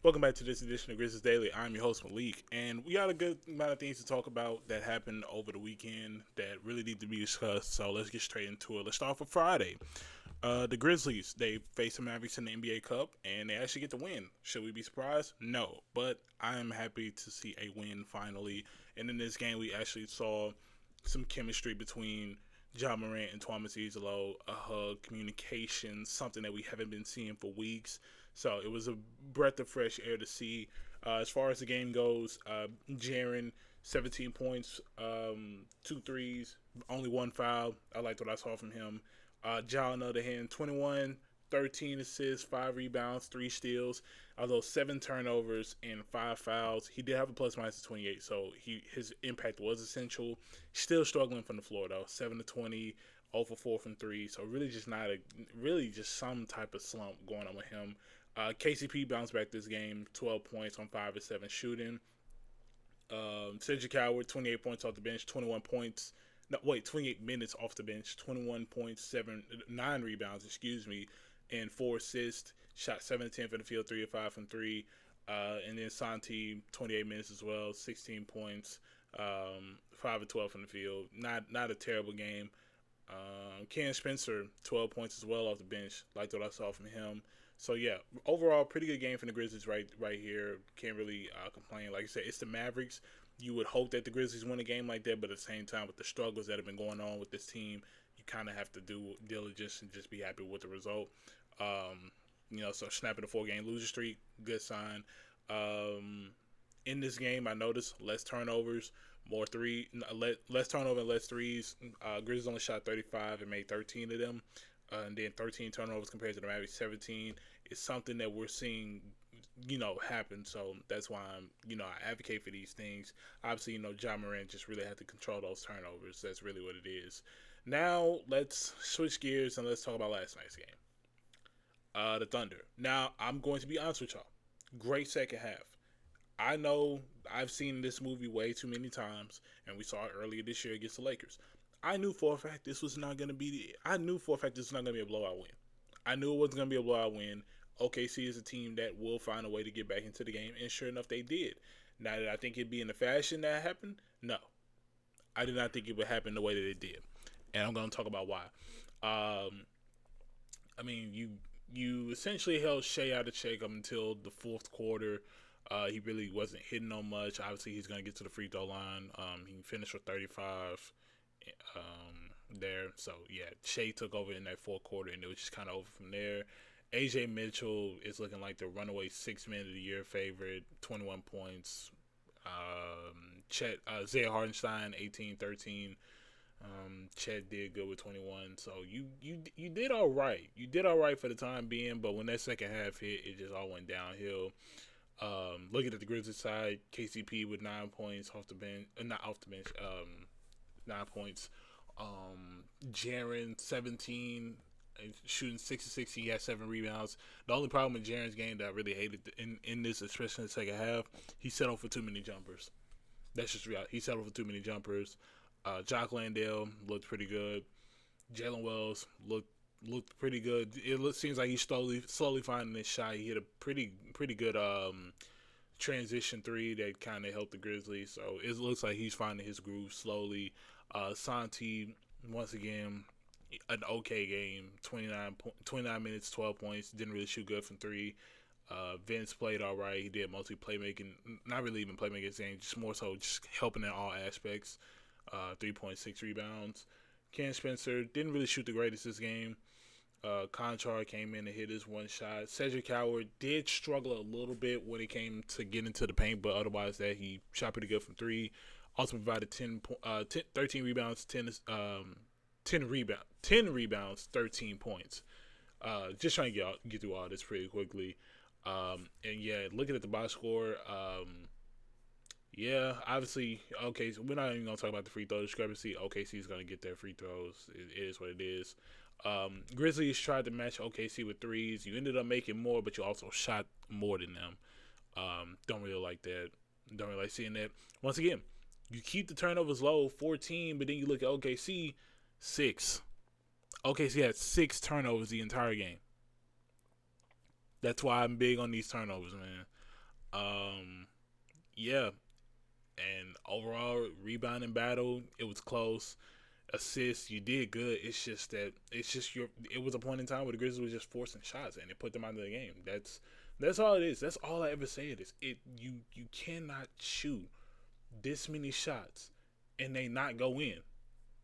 Welcome back to this edition of Grizzlies Daily. I'm your host Malik, and we got a good amount of things to talk about that happened over the weekend that really need to be discussed. So let's get straight into it. Let's start off with Friday. The Grizzlies they face the Mavericks in the NBA Cup, and they actually get the win. Should we be surprised? No, but I am happy to see a win finally. And in this game, we actually saw some chemistry between John Morant and Thomas Izalo, a hug, communication, something that we haven't been seeing for weeks. So it was a breath of fresh air to see. As far as the game goes, Jaren, 17 points, two threes, only one foul. I liked what I saw from him. Ja, on the other hand, 21, 13 assists, 5 rebounds, 3 steals, although 7 turnovers and 5 fouls. He did have a plus minus of 28, so his impact was essential. Still struggling from the floor, though. 7 to 20, 0 for 4 from 3, so really just some type of slump going on with him. KCP bounced back this game, 12 points on 5 of 7 shooting. Cedric Howard, 28 points off the bench, 21 points. No, wait, 28 minutes off the bench, 21 points, 9 rebounds, excuse me, and 4 assists. Shot 7 to 10 for the field, 3 of 5 from 3. And then Santi, 28 minutes as well, 16 points, 5 of 12 from the field. Not a terrible game. Ken Spencer, 12 points as well off the bench. Liked what I saw from him. So yeah, overall, pretty good game from the Grizzlies right here. Can't really complain. Like I said, it's the Mavericks. You would hope that the Grizzlies win a game like that, but at the same time, with the struggles that have been going on with this team, you kind of have to do diligence and just be happy with the result. Um, so snapping a 4-game loser streak, good sign. Um, in this game, I noticed less turnovers, less turnover and less threes. Grizzlies only shot 35 and made 13 of them, and then 13 turnovers compared to the Mavericks 17. It's something that we're seeing, happen. So that's why I advocate for these things. Obviously, John Morant just really had to control those turnovers. That's really what it is. Now let's switch gears and let's talk about last night's game. The Thunder. Now I'm going to be honest with y'all. Great second half. I know I've seen this movie way too many times, and we saw it earlier this year against the Lakers. I knew for a fact this was not going to be. I knew for a fact this was not going to be a blowout win. I knew it wasn't going to be a blowout win. OKC is a team that will find a way to get back into the game, and sure enough, they did. Now, did I think it'd be in the fashion that happened? No, I did not think it would happen the way that it did, and I'm going to talk about why. Um, I mean, you essentially held Shea out of check up until the fourth quarter. He really wasn't hitting on much. Obviously, he's going to get to the free throw line. He finished with 35 there. So, yeah, Shea took over in that fourth quarter, and it was just kind of over from there. AJ Mitchell is looking like the runaway 6-man of the year favorite, 21 points. Zay Hardenstein, 18, 13. Chet did good with 21. So you did all right. You did all right for the time being, but when that second half hit, it just all went downhill. Looking at the Grizzlies side, KCP with 9 points off the bench, not off the bench, 9 points. Jaren 17, shooting 6 of 6. He had 7 rebounds. The only problem with Jaren's game that I really hated in this, especially in the second half, he settled for too many jumpers. That's just real. He settled for too many jumpers. Jock Landale looked pretty good. Jalen Wells looked pretty good. Seems like he's slowly finding his shot. He hit a pretty good transition three that kind of helped the Grizzlies. So it looks like he's finding his groove slowly. Santi once again an okay game. 29 minutes, 12 points. Didn't really shoot good from three. Vince played all right. He did mostly playmaking, not really even playmaking his game, just more so just helping in all aspects. 3.6 rebounds. Ken Spencer didn't really shoot the greatest this game. Conchar came in and hit his one shot. Cedric Howard did struggle a little bit when it came to getting into the paint, but otherwise that he shot pretty good from three. Also provided 13 rebounds, 10 rebounds, 13 points. Just trying to get through all this pretty quickly. And yeah, looking at the box score, yeah, obviously, okay, so we're not even going to talk about the free throw discrepancy. OKC is going to get their free throws. It is what it is. Grizzlies tried to match OKC with threes. You ended up making more, but you also shot more than them. Don't really like that. Don't really like seeing that. Once again, you keep the turnovers low, 14, but then you look at OKC, 6. OKC had 6 turnovers the entire game. That's why I'm big on these turnovers, man. Um, yeah, and overall rebounding battle, it was close. Assists, you did good. It was a point in time where the Grizzlies were just forcing shots and it put them out of the game. That's all it is. That's all I ever say it is. You cannot shoot this many shots and they not go in.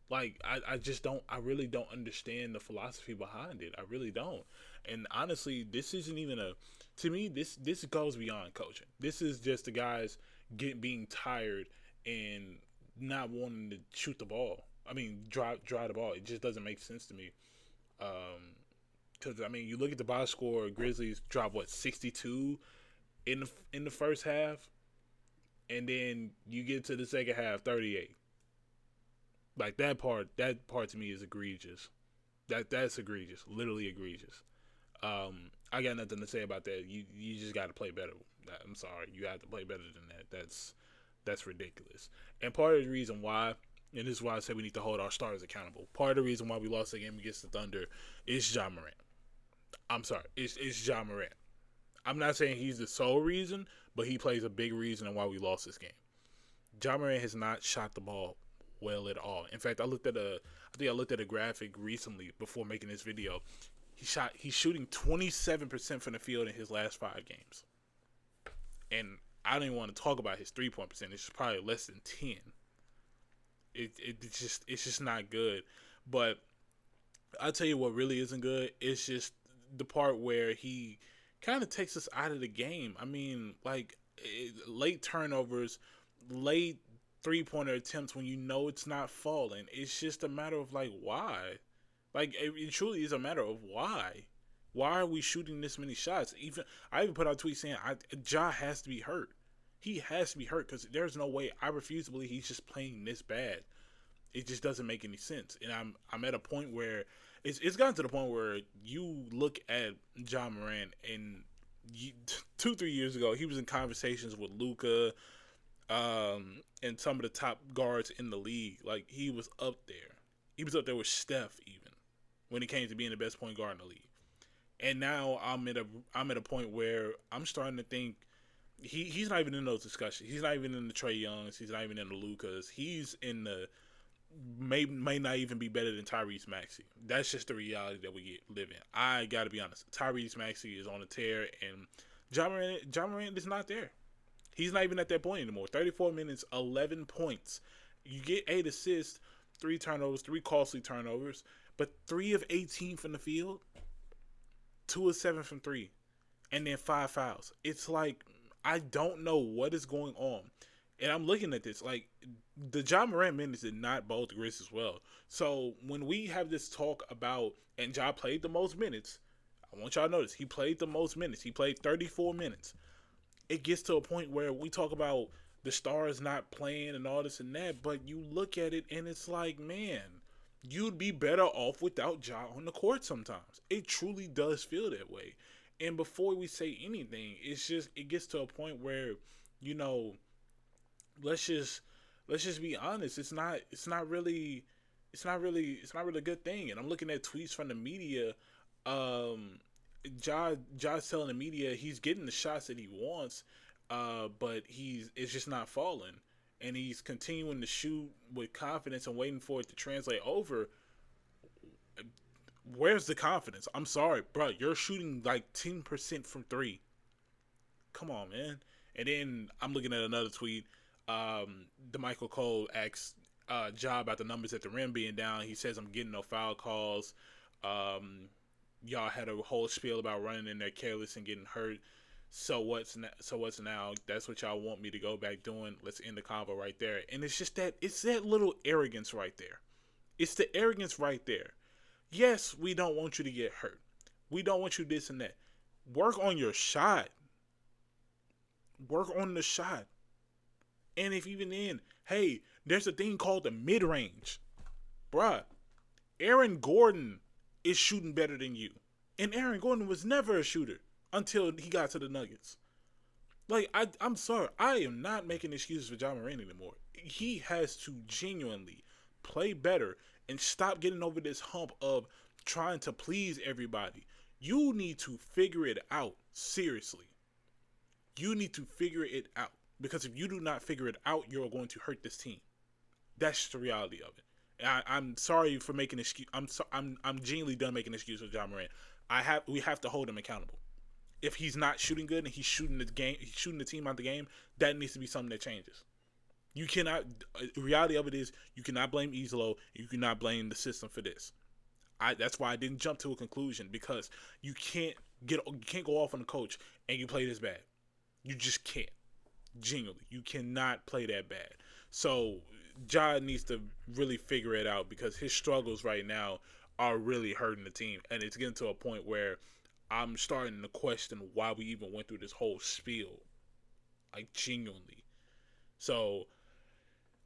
Like I just don't I really don't understand the philosophy behind it. I really don't. And honestly, this isn't even a to me this goes beyond coaching. This is just the guys being tired and not wanting to shoot the ball. I mean, drive the ball. It just doesn't make sense to me. Because I mean, you look at the box score. Grizzlies drop what 62 in the first half, and then you get to the second half 38. Like that part to me is egregious. That's egregious, literally egregious. I got nothing to say about that. You just got to play better. I'm sorry, you have to play better than that. That's ridiculous. And part of the reason why, and this is why I say we need to hold our stars accountable. Part of the reason why we lost the game against the Thunder is Ja Morant. I'm sorry, it's Ja Morant. I'm not saying he's the sole reason, but he plays a big reason in why we lost this game. Ja Morant has not shot the ball well at all. In fact, I think I looked at a graphic recently before making this video. He's shooting 27% from the field in his last 5 games. And I don't even want to talk about his 3-point percentage. It's probably less than 10. It's just not good. But I'll tell you what really isn't good. It's just the part where he kind of takes us out of the game. I mean, like late turnovers, late 3-pointer attempts when you know it's not falling. It's just a matter of like why. Like it truly is a matter of why. Why are we shooting this many shots? I even put out a tweet saying Ja has to be hurt. He has to be hurt because there's no way. I refuse to believe he's just playing this bad. It just doesn't make any sense. And I'm at a point where it's gotten to the point where you look at Ja Morant and 2-3 years ago he was in conversations with Luka, and some of the top guards in the league. Like he was up there. He was up there with Steph even when it came to being the best point guard in the league. And now I'm at a point where I'm starting to think he's not even in those discussions. He's not even in the Trae Youngs. He's not even in the Lucas. He's in the may not even be better than Tyrese Maxey. That's just the reality that we live in. I got to be honest. Tyrese Maxey is on a tear, and Ja Morant is not there. He's not even at that point anymore. 34 minutes, 11 points. You get 8 assists, 3 turnovers, 3 costly turnovers, but 3 of 18 from the field, 2 of 7 from 3, and then 5 fouls. It's like, I don't know what is going on. And I'm looking at this, like, the Ja Morant minutes did not bode the Grizzlies well. So when we have this talk about, and Ja played the most minutes, I want y'all to notice, he played the most minutes. He played 34 minutes. It gets to a point where we talk about the stars not playing and all this and that, but you look at it and it's like, man, you'd be better off without Ja on the court sometimes. It truly does feel that way. And before we say anything, it gets to a point where, you know, let's just be honest. It's not really a good thing. And I'm looking at tweets from the media. Josh telling the media he's getting the shots that he wants, but it's just not falling, and he's continuing to shoot with confidence and waiting for it to translate over. Where's the confidence? I'm sorry, bro. You're shooting like 10% from 3. Come on, man. And then I'm looking at another tweet. DeMichael Cole asks Ja about the numbers at the rim being down. He says, I'm getting no foul calls. Y'all had a whole spiel about running in there careless and getting hurt. So what's now? That's what y'all want me to go back doing. Let's end the convo right there. And it's that little arrogance right there. It's the arrogance right there. Yes, we don't want you to get hurt. We don't want you this and that. Work on your shot. Work on the shot. And if even then, hey, there's a thing called the mid-range. Bruh, Aaron Gordon is shooting better than you. And Aaron Gordon was never a shooter until he got to the Nuggets. Like, I'm sorry. I am not making excuses for Ja Morant anymore. He has to genuinely play better and stop getting over this hump of trying to please everybody. You need to figure it out. Seriously. You need to figure it out, because if you do not figure it out, you're going to hurt this team. That's just the reality of it. I'm sorry for making excuse. I'm genuinely done making excuses for John Morant. We have to hold him accountable. If he's not shooting good and he's shooting the team out the game, that needs to be something that changes. You cannot. The reality of it is, you cannot blame Islo. You cannot blame the system for this. That's why I didn't jump to a conclusion, because you can't go off on the coach and you play this bad. You just can't. Genuinely, you cannot play that bad. So Ja needs to really figure it out, because his struggles right now are really hurting the team, and it's getting to a point where I'm starting to question why we even went through this whole spiel, like, genuinely. So,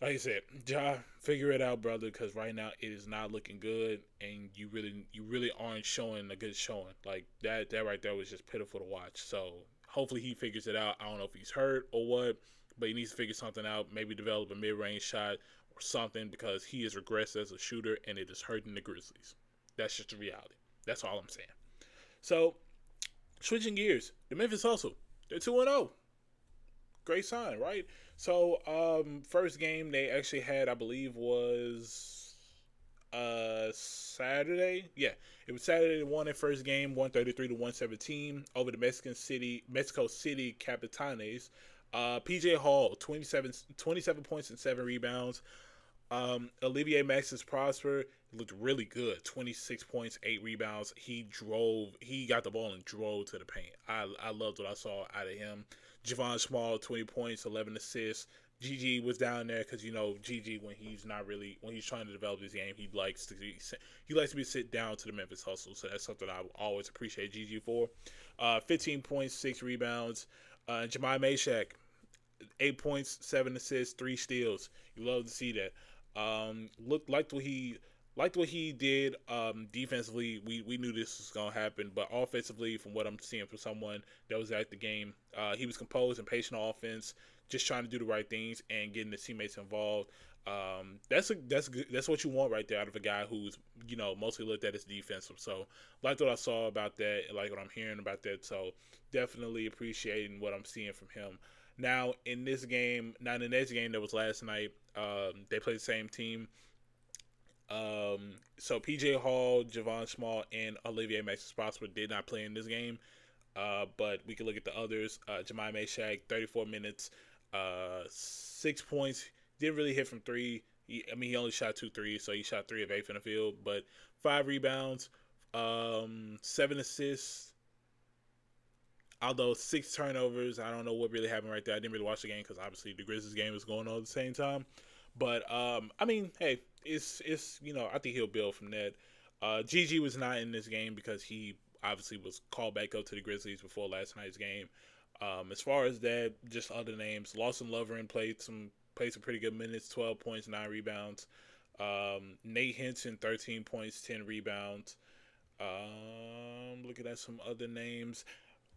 like I said, Ja, figure it out, brother, because right now it is not looking good, and you really aren't showing a good showing. Like, that right there was just pitiful to watch. So hopefully he figures it out. I don't know if he's hurt or what, but he needs to figure something out. Maybe develop a mid-range shot or something, because he has regressed as a shooter, and it is hurting the Grizzlies. That's just the reality. That's all I'm saying. So, switching gears, the Memphis Hustle, they're 2-0. Great sign, right? So, first game they actually had, I believe, was Saturday. Yeah, it was Saturday. They won their first game, 133-117 over the Mexico City Capitanes. PJ Hall, 27 points and 7 rebounds. Olivier Maxis Prosper looked really good. 26 points, 8 rebounds. He got the ball and drove to the paint. I loved what I saw out of him. Javon Small, 20 points, 11 assists. GG was down there because, GG, when he's trying to develop his game, he likes to be sit down to the Memphis Hustle. So that's something I always appreciate GG for. 15 points, 6 rebounds. Jemai Meshack, 8 points, 7 assists, 3 steals. You love to see that. Liked what he did defensively. We knew this was gonna happen, but offensively, from what I'm seeing from someone that was at the game, he was composed and patient on offense, just trying to do the right things and getting the teammates involved. That's good. That's what you want right there out of a guy who's mostly looked at as defensive. So liked what I saw about that, like what I'm hearing about that. So definitely appreciating what I'm seeing from him. Now in the next game that was last night, they played the same team. So PJ Hall, Javon Small, and Olivier Maxis Prosper did not play in this game. But we can look at the others. Jemai Meshack, 34 minutes, 6 points. Didn't really hit from 3. He only shot 2 threes, so he shot 3 of 8 from the field. But 5 rebounds, 7 assists. Although 6 turnovers, I don't know what really happened right there. I didn't really watch the game because obviously the Grizzlies game was going on at the same time. But hey, it's I think he'll build from that. GG was not in this game because he obviously was called back up to the Grizzlies before last night's game. As far as that, just other names, Lawson Loverin played some pretty good minutes, 12 points, 9 rebounds. Nate Henson, 13 points, 10 rebounds. Looking at some other names.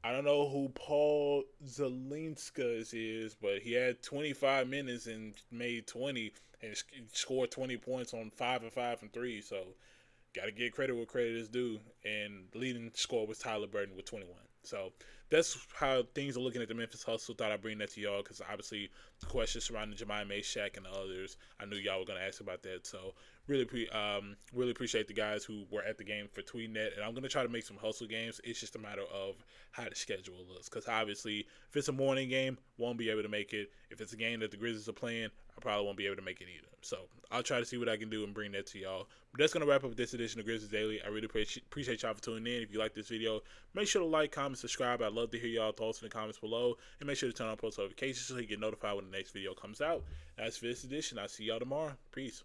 I don't know who Paul Zelinskas is, but he had 25 minutes and made 20 and scored 20 points on 5 of 5 from 3. So, got to give credit where credit is due. And the leading scorer was Tyler Burton with 21. So, that's how things are looking at the Memphis Hustle. Thought I'd bring that to y'all because obviously the questions surrounding Jemai Meshack and the others, I knew y'all were going to ask about that. So, really appreciate the guys who were at the game for tweeting that. And I'm going to try to make some hustle games. It's just a matter of how the schedule looks. Because obviously, if it's a morning game, won't be able to make it. If it's a game that the Grizzlies are playing, I probably won't be able to make it either. So I'll try to see what I can do and bring that to y'all. But that's going to wrap up this edition of Grizzlies Daily. I really appreciate y'all for tuning in. If you like this video, make sure to like, comment, subscribe. I'd love to hear y'all thoughts in the comments below. And make sure to turn on post notifications so you get notified when the next video comes out. As for this edition, I'll see y'all tomorrow. Peace.